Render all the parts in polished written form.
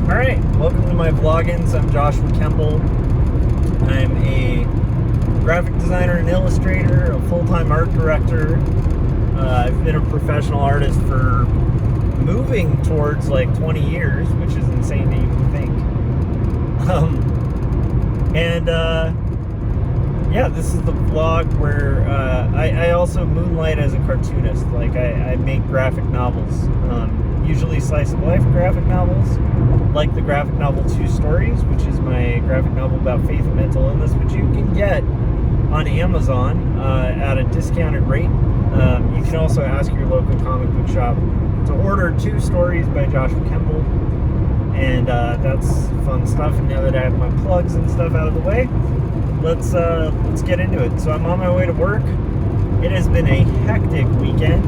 Alright, welcome to my Vloggins. I'm Joshua Kemble. I'm a graphic designer and illustrator, a full-time art director. I've been a professional artist for moving towards like 20 years, which is insane to even think. Yeah, this is the vlog where I also moonlight as a cartoonist. Like I make graphic novels, usually slice of life graphic novels, like the graphic novel 2 Stories, which is my graphic novel about faith and mental illness, which you can get on Amazon at a discounted rate. You can also ask your local comic book shop to order 2 Stories by Joshua Kemble, and that's fun stuff. And now that I have my plugs and stuff out of the way, let's get into it. So I'm on my way to work. It has been a hectic weekend,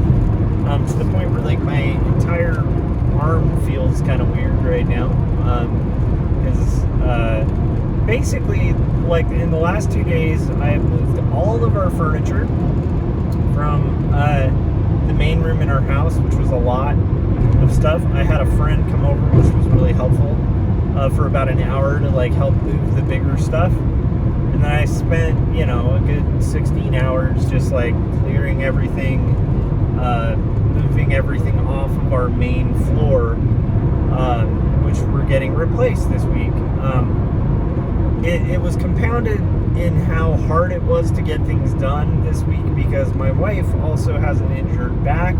to the point where like my entire arm feels kind of weird right now, because basically, like in the last 2 days, I have moved all of our furniture from the main room in our house, which was a lot of stuff. I had a friend come over, which was really helpful, for about an hour to like help move the bigger stuff. And then I spent, a good 16 hours just like clearing everything, moving everything off of our main floor, which we're getting replaced this week. It was compounded in how hard it was to get things done this week because my wife also has an injured back,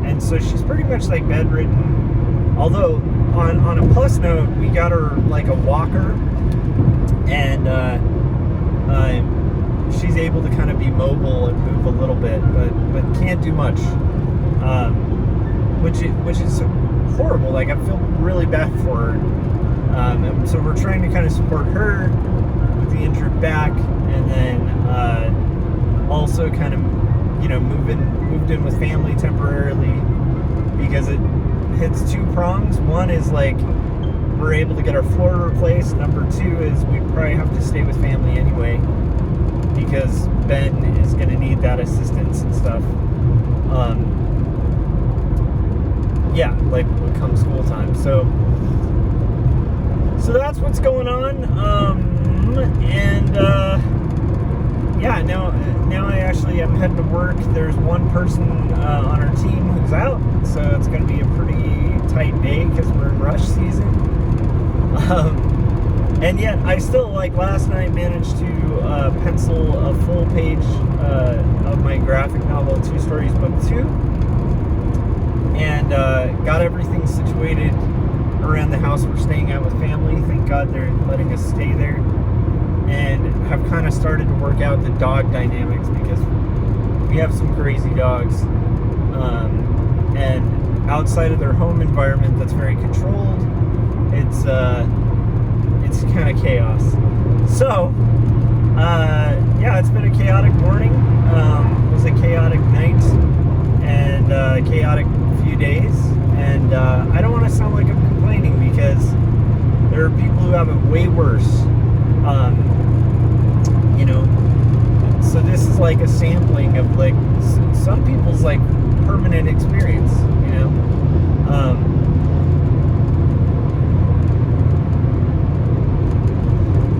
and so she's pretty much like bedridden. Although on a plus note, we got her like a walker, and she's able to kind of be mobile and move a little bit, but can't do much, which is horrible. Like I feel really bad for her, and so we're trying to kind of support her with the injured back, and then also kind of moved in with family temporarily because it hits 2 prongs. One is like we're able to get our floor replaced. Number 2 is we probably have to stay with family anyway because Ben is going to need that assistance and stuff. Yeah, like come school time. So that's what's going on. Yeah, now I actually am heading to work. There's one person on our team who's out, so it's going to be a pretty tight day because we're in rush season. And yet I still, like last night, managed to pencil a full page of my graphic novel 2 Stories book 2, and got everything situated around the house we're staying at with family. Thank God they're letting us stay there, and have kind of started to work out the dog dynamics because we have some crazy dogs, and outside of their home environment that's very controlled, it's kind of chaos. So yeah, it's been a chaotic morning. It was a chaotic night, and a chaotic few days, and I don't want to sound like I'm complaining because there are people who have it way worse. So this is like a sampling of like some people's like permanent experience,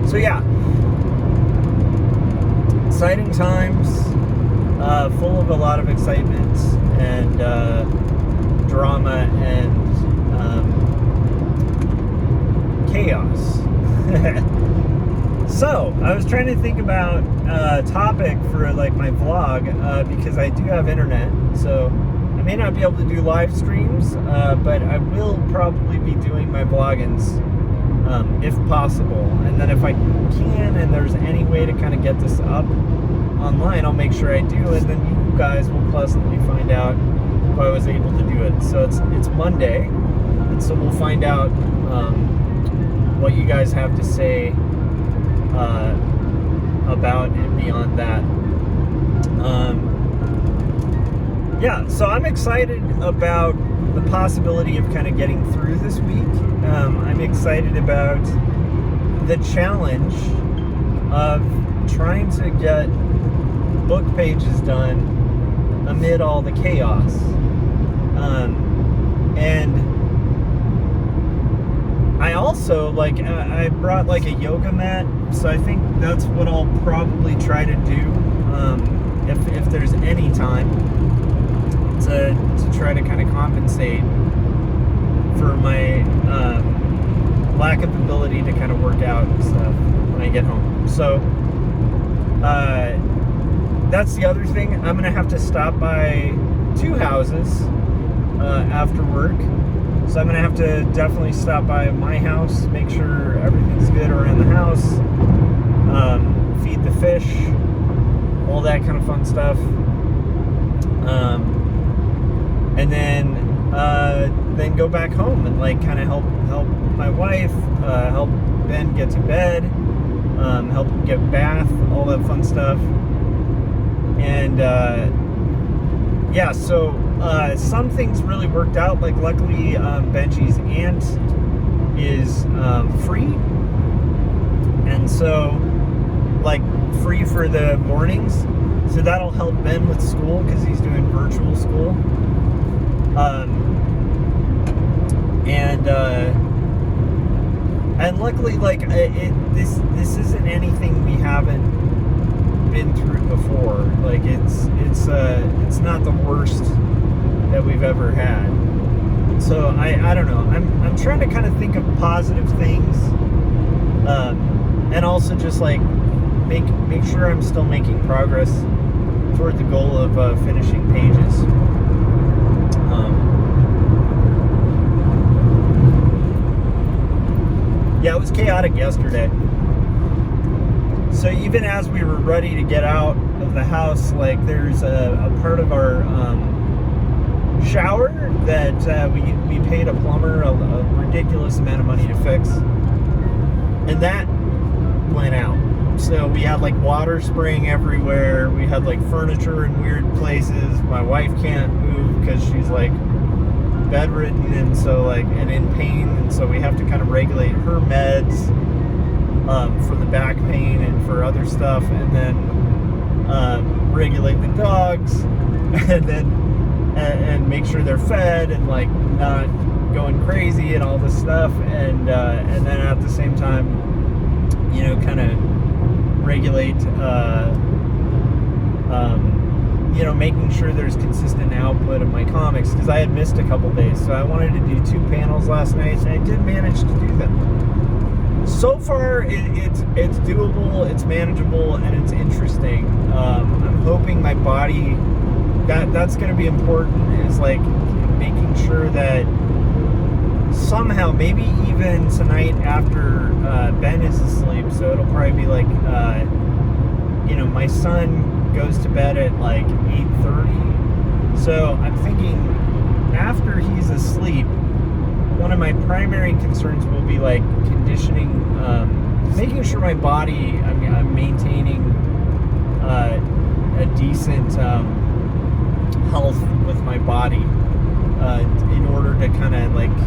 So yeah, exciting times, full of a lot of excitement and drama and chaos. So I was trying to think about a topic for like my vlog, because I do have internet, so I may not be able to do live streams, but I will probably be doing my Vloggins, if possible. And then if I can and there's any way to kind of get this up online, I'll make sure I do, and then you guys will pleasantly find out if I was able to do it. So it's Monday, and so we'll find out what you guys have to say about and beyond that. Yeah, so I'm excited about the possibility of kind of getting through this week. I'm excited about the challenge of trying to get book pages done amid all the chaos. And I also, like, I brought, like, a yoga mat, so I think that's what I'll probably try to do, if there's any time, to try to kind of compensate for my lack of ability to kind of work out and stuff when I get home. So, that's the other thing. I'm going to have to stop by 2 houses after work. So I'm going to have to definitely stop by my house, make sure everything's good around the house, feed the fish, all that kind of fun stuff. And then go back home and, like, kind of help my wife, help Ben get to bed, help him get bath, all that fun stuff. And yeah, so some things really worked out. Like, luckily, Benji's aunt is free, and so, like, free for the mornings. So that'll help Ben with school because he's doing virtual school. And luckily, like, this isn't anything we haven't been through before. Like, it's not the worst that we've ever had. So I don't know. I'm trying to kind of think of positive things, and also just, like, make sure I'm still making progress toward the goal of finishing pages. Yeah, it was chaotic yesterday. So even as we were ready to get out of the house, like, there's a part of our shower that we paid a plumber a ridiculous amount of money to fix, and that went out. So we had, like, water spraying everywhere. We had, like, furniture in weird places. My wife can't move because she's, like, bedridden, and so, like, and in pain, and so we have to kind of regulate her meds for the back pain and for other stuff, and then regulate the dogs, and then and make sure they're fed and, like, not going crazy and all this stuff, and then at the same time, you know, kind of regulate you know, making sure there's consistent output of my comics, because I had missed a couple days. So I wanted to do 2 panels last night, and I did manage to do them. So far, it's doable, it's manageable, and it's interesting. I'm hoping my body, that's going to be important, is, like, making sure that somehow, maybe even tonight after Ben is asleep, so it'll probably be like, you know, my son goes to bed at, like, 8:30. So I'm thinking after he's asleep, one of my primary concerns will be, like, conditioning, making sure my body, I'm maintaining a decent health with my body in order to kind of, like,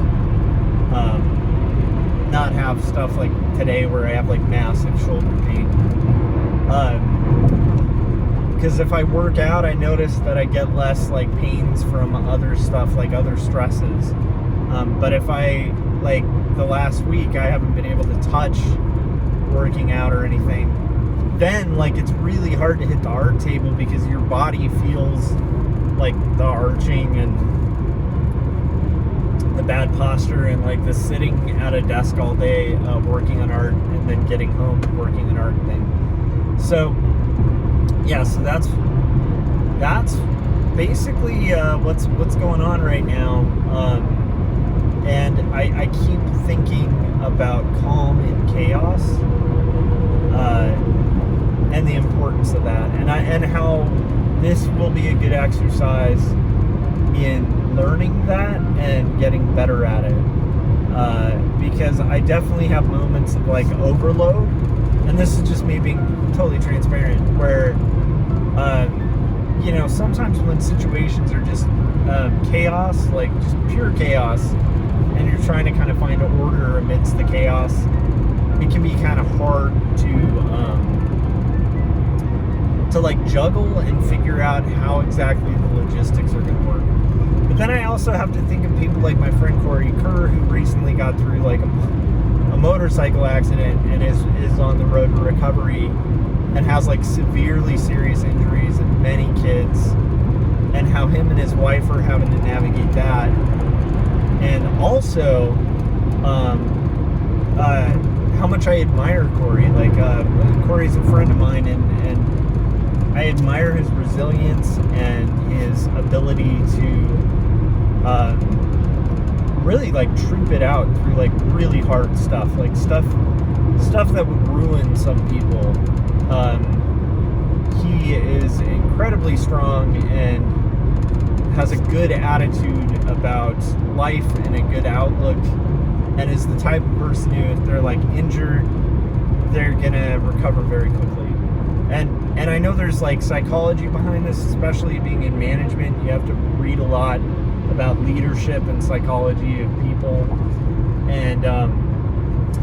not have stuff like today where I have, like, massive shoulder pain. Because if I work out, I notice that I get less, like, pains from other stuff, like other stresses. But if I, like, the last week, I haven't been able to touch working out or anything, then, like, it's really hard to hit the art table because your body feels, like, the arching and the bad posture and, like, the sitting at a desk all day working on art and then getting home and working on art thing. So yeah, so that's basically what's going on right now, and I keep thinking about calm in chaos, and the importance of that, and how this will be a good exercise in learning that and getting better at it, because I definitely have moments of, like, overload, and this is just me being totally transparent, where you know, sometimes when situations are just chaos, like just pure chaos, and you're trying to kind of find order amidst the chaos, it can be kind of hard to like juggle and figure out how exactly the logistics are going to work. But then I also have to think of people like my friend Corey Kerr, who recently got through like a motorcycle accident and is on the road to recovery and has like severely serious injuries and many kids, and how him and his wife are having to navigate that. And also how much I admire Corey. Like Corey's a friend of mine, and I admire his resilience and his ability to really like troop it out through like really hard stuff, like stuff that would ruin some people. He is incredibly strong and has a good attitude about life and a good outlook, and is the type of person who, if they're like injured, they're gonna recover very quickly. And I know there's like psychology behind this, especially being in management. You have to read a lot about leadership and psychology of people, and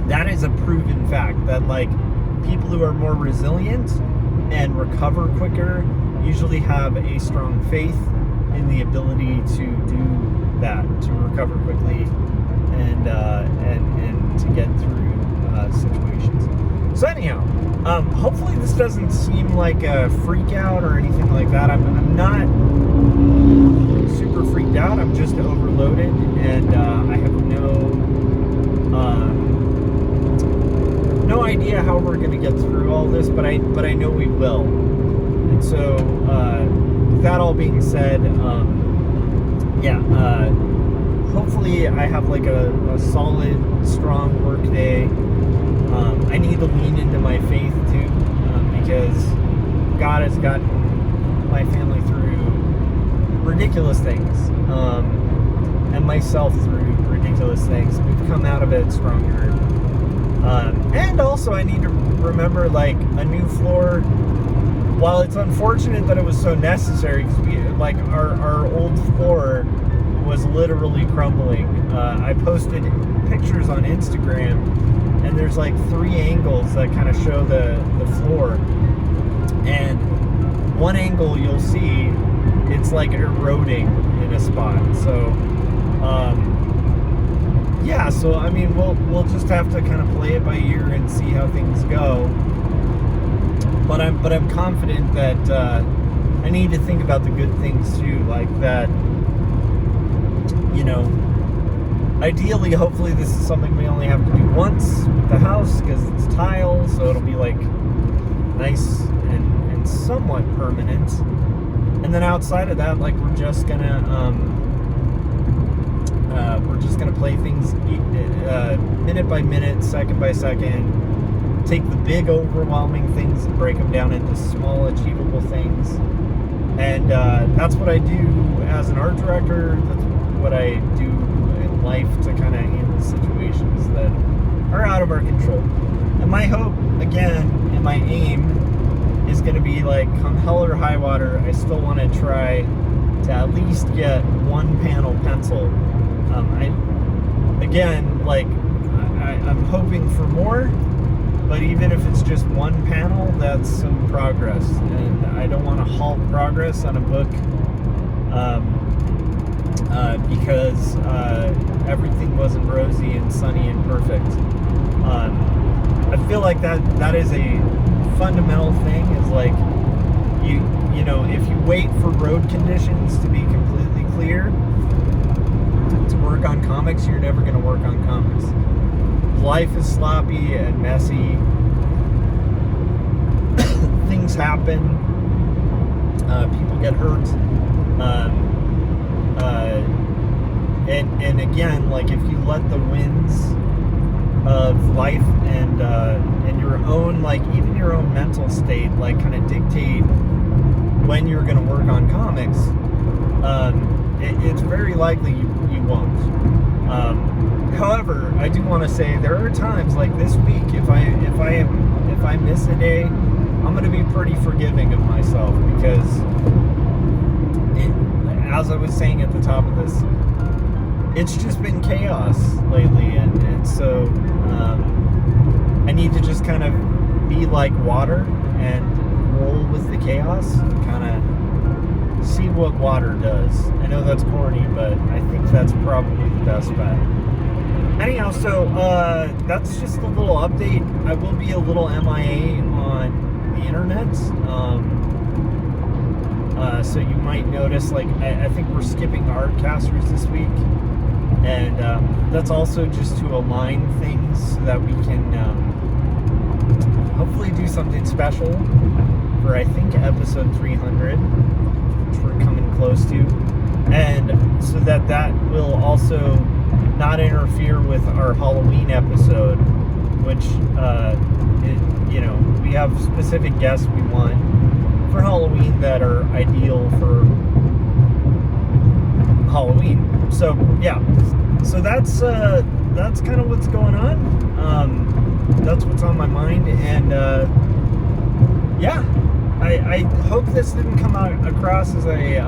that is a proven fact that like people who are more resilient and recover quicker usually have a strong faith in the ability to do that, to recover quickly and to get through situations. So anyhow, hopefully this doesn't seem like a freak out or anything like that. I'm not super freaked out. I'm just overloaded, and I have no idea how we're going to get through all this, but I know we will. And so with that all being said, hopefully I have like a solid, strong work day. I need to lean into my faith too, because God has gotten my family through ridiculous things, and myself through ridiculous things. We've come out of it stronger. And also I need to remember, like, a new floor, while it's unfortunate that it was so necessary, because we, like, our old floor was literally crumbling. I posted pictures on Instagram, and there's like 3 angles that kind of show the floor, and one angle you'll see it's like eroding in a spot. So so I mean we'll just have to kind of play it by ear and see how things go. But I'm confident that I need to think about the good things too, like that, you know, ideally, hopefully this is something we only have to do once with the house, because it's tile, so it'll be like nice and somewhat permanent. And then outside of that, like, we're just gonna play things minute by minute, second by second, take the big overwhelming things and break them down into small achievable things. And that's what I do as an art director. That's what I do in life to kind of handle situations that are out of our control. And my hope, again, and my aim is going to be, like, come hell or high water, I still want to try to at least get one panel pencil. I'm hoping for more, but even if it's just one panel, that's some progress. And I don't want to halt progress on a book because everything wasn't rosy and sunny and perfect. I feel like that is a fundamental thing, is like, you know, if you wait for road conditions to be completely clear to work on comics, you're never going to work on comics. Life is sloppy and messy. Things happen. People get hurt. And again, like, if you let the winds of life and your own, like, even your own mental state, like, kind of dictate when you're going to work on comics, it's very likely you won't. However, I do want to say there are times, like this week, if I miss a day, I'm going to be pretty forgiving of myself, because as I was saying at the top of this, it's just been chaos lately, and so I need to just kind of be like water and roll with the chaos, kind of see what water does. I know that's corny, but I think that's probably the best bet. Anyhow, so that's just a little update. I will be a little MIA on the internet. So you might notice, like, I think we're skipping Artcasters this week. And that's also just to align things so that we can hopefully do something special for, I think, episode 300, which we're coming close to. And so that will also not interfere with our Halloween episode, which, we have specific guests we want for Halloween that are ideal for Halloween. So yeah, so that's kind of what's going on. That's what's on my mind, and yeah, I hope this didn't come out across as a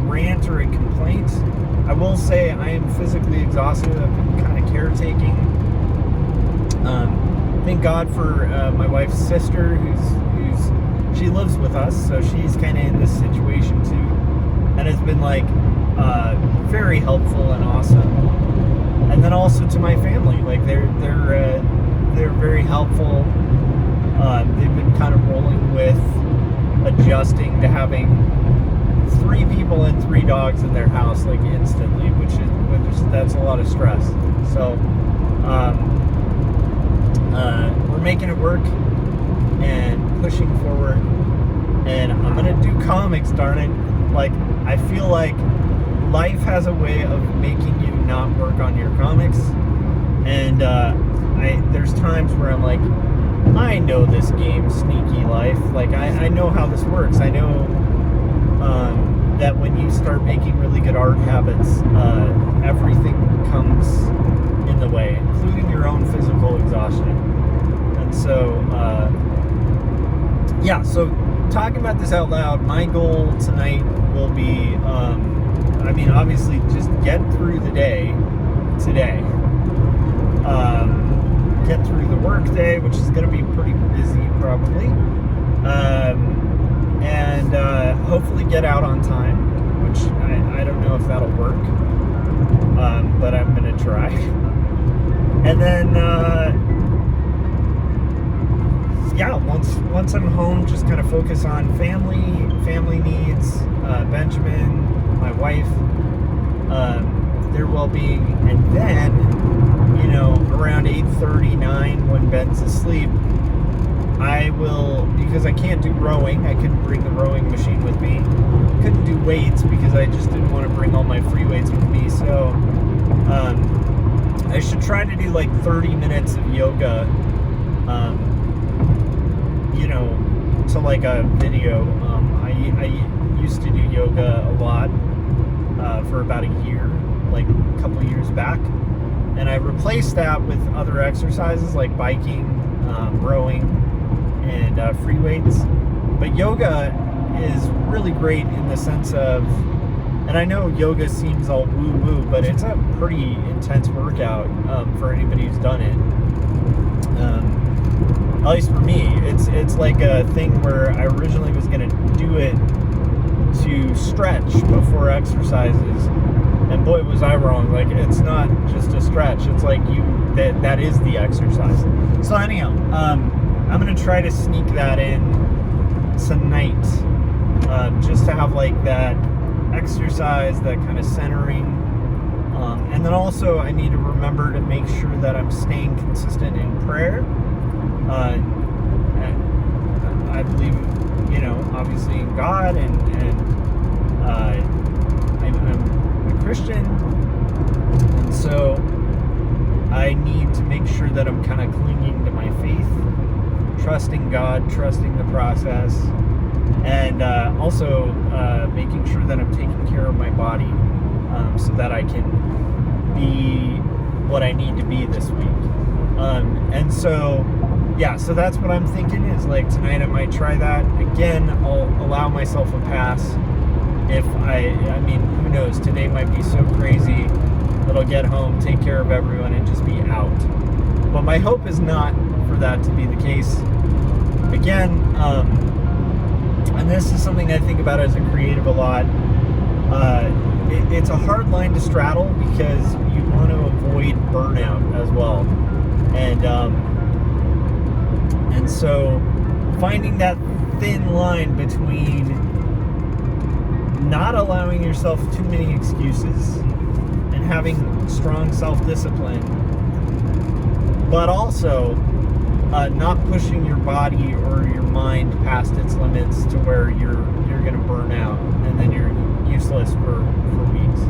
rant or a complaint. I will say I am physically exhausted. I've been kind of caretaking. Thank God for my wife's sister, she lives with us, so she's kind of in this situation too, and has been like very helpful and awesome. And then also to my family, like they're very helpful. They've been kind of rolling with adjusting to having 3 people and 3 dogs in their house like instantly, which that's a lot of stress. So we're making it work and pushing forward, and I'm gonna do comics, darn it. Like, I feel like life has a way of making you not work on your comics, and there's times where I'm like, I know this game, Sneaky Life. Like, I know how this works. I know that when you start making really good art habits, everything comes in the way, including your own physical exhaustion. And so, yeah, so talking about this out loud, my goal tonight will be, obviously just get through the day today. Get through the work day, which is going to be pretty busy probably. And hopefully get out on time, which I don't know if that'll work. But I'm going to try. And then, yeah, once I'm home, just kind of focus on family needs, Benjamin, my wife, their well-being, and then, around 8:39 when Ben's asleep, I will, because I can't do rowing, I couldn't bring the rowing machine with me, couldn't do weights because I just didn't want to bring all my free weights with me, so I should try to do like 30 minutes of yoga, to like a video. I used to do yoga a lot for about a year, like a couple years back, and I replaced that with other exercises like biking, rowing, and free weights. But yoga is really great in the sense of, and I know yoga seems all woo-woo, but it's a pretty intense workout for anybody who's done it. At least for me, it's like a thing where I originally was going to do it to stretch before exercises, and boy was I wrong. Like, it's not just a stretch, it's like that is the exercise. So anyhow, I'm going to try to sneak that in tonight, just to have like that exercise, that kind of centering, and then also I need to remember to make sure that I'm staying consistent in prayer. I believe, obviously in God, and I'm a Christian, and so I need to make sure that I'm kind of clinging to my faith, trusting God, trusting the process, and also making sure that I'm taking care of my body, so that I can be what I need to be this week. And so, yeah, so that's what I'm thinking, is like tonight I might try that. Again, I'll allow myself a pass if I mean, who knows, today might be so crazy that I'll get home, take care of everyone, and just be out. But my hope is not for that to be the case. Again, and this is something I think about as a creative a lot. It's a hard line to straddle because you want to avoid burnout as well, and so finding that thin line between not allowing yourself too many excuses and having strong self-discipline, but also not pushing your body or your mind past its limits to where you're going to burn out and then you're useless for weeks.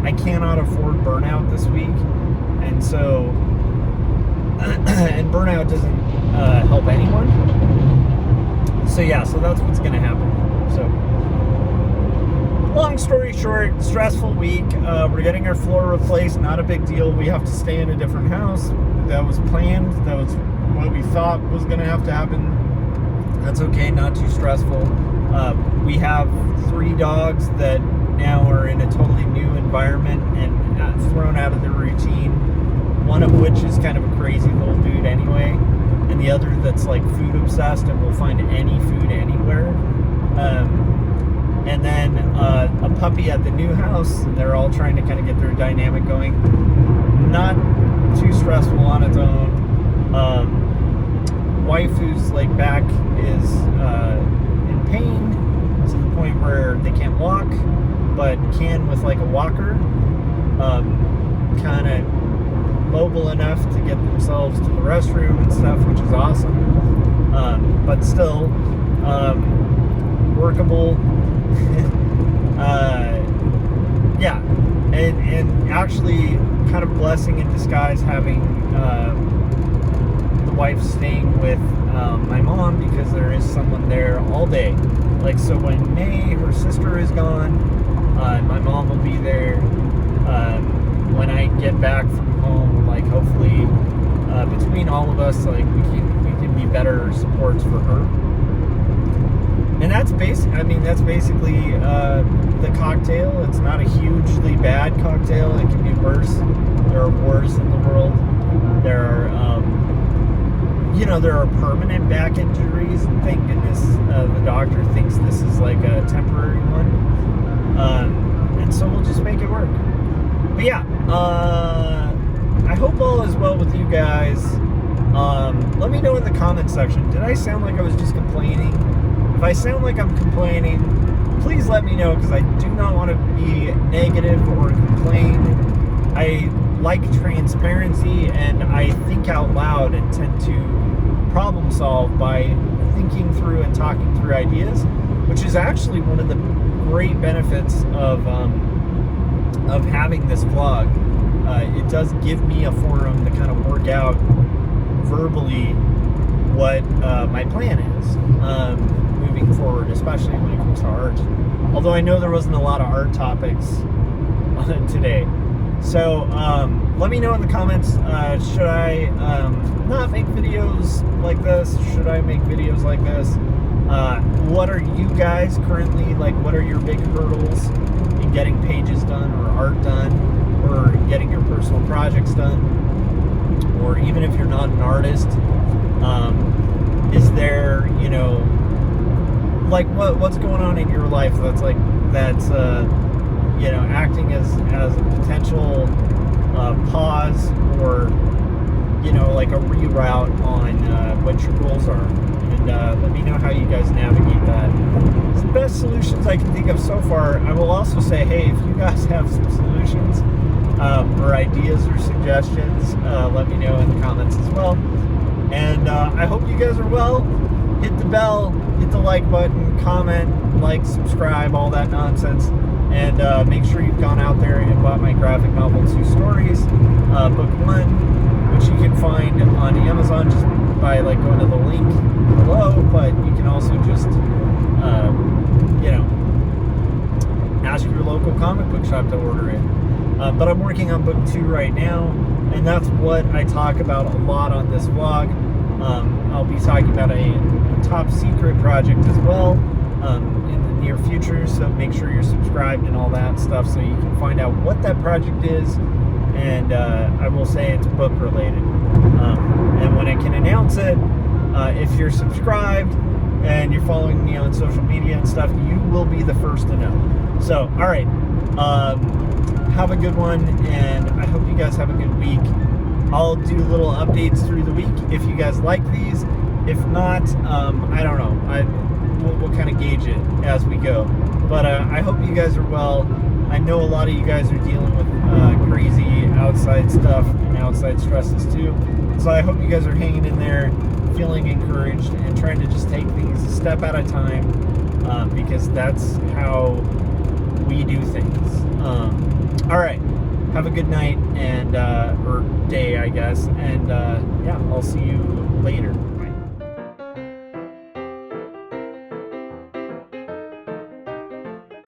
I cannot afford burnout this week, and so and burnout doesn't help anyone. So yeah, so that's what's going to happen. So long story short, stressful week. We're getting our floor replaced. Not a big deal. We have to stay in a different house. That was planned. That was what we thought was going to have to happen. That's okay. Not too stressful. We have 3 dogs that now are in a totally new environment and thrown out of their routine. One of which is kind of a crazy little dude anyway, and the other that's like food obsessed and will find any food anywhere. And then a puppy at the new house, and they're all trying to kind of get their dynamic going. Not too stressful on its own. Wife who's like back is in pain to the point where they can't walk, but can with like a walker. Kind of mobile enough to get themselves to the restroom and stuff, which is awesome. But still workable. Yeah, and actually kind of blessing in disguise having the wife staying with my mom, because there is someone there all day. Like, so when May, her sister, is gone, my mom will be there. When I get back from home, like hopefully between all of us, like we can be better supports for her. And that's basically the cocktail. It's not a hugely bad cocktail. It can be worse. There are wars in the world. There are, there are permanent back injuries, and thank goodness the doctor thinks this is like a temporary one. And so we'll just make it work. But yeah, I hope all is well with you guys. Let me know in the comment section. Did I sound like I was just complaining? If I sound like I'm complaining, please let me know, because I do not want to be negative or complain. I like transparency, and I think out loud and tend to problem solve by thinking through and talking through ideas, which is actually one of the great benefits of having this vlog. It does give me a forum to kind of work out verbally what my plan is moving forward, especially when it comes to art. Although I know there wasn't a lot of art topics today. So let me know in the comments, should I not make videos like this? Should I make videos like this? What are you guys currently, like, what are your big hurdles in getting pages done or art done or getting your personal projects done? Or even if you're not an artist, is there, like what's going on in your life that's acting as a potential pause or like a reroute on what your goals are, and let me know how you guys navigate that. It's the best solutions I can think of so far. I will also say, hey, if you guys have some solutions or ideas or suggestions, let me know in the comments as well. And I hope you guys are well. Hit the bell, hit the like button, comment, like, subscribe, all that nonsense. And make sure you've gone out there and bought my graphic novel 2 Stories, book 1, which you can find on Amazon just by like going to the link below. But you can also just, ask your local comic book shop to order it. But I'm working on book 2 right now, and that's what I talk about a lot on this vlog. I'll be talking about a top secret project as well in the near future, so make sure you're subscribed and all that stuff so you can find out what that project is. And I will say it's book related, and when I can announce it, if you're subscribed and you're following me on social media and stuff, you will be the first to know. So, all right. Have a good one, and I hope you guys have a good week. I'll do little updates through the week if you guys like these. If not, I don't know. We'll kind of gauge it as we go. But I hope you guys are well. I know a lot of you guys are dealing with crazy outside stuff and outside stresses too. So I hope you guys are hanging in there, feeling encouraged, and trying to just take things a step at a time, because that's how we do things. All right. Have a good night and or day, I guess. And yeah, I'll see you later.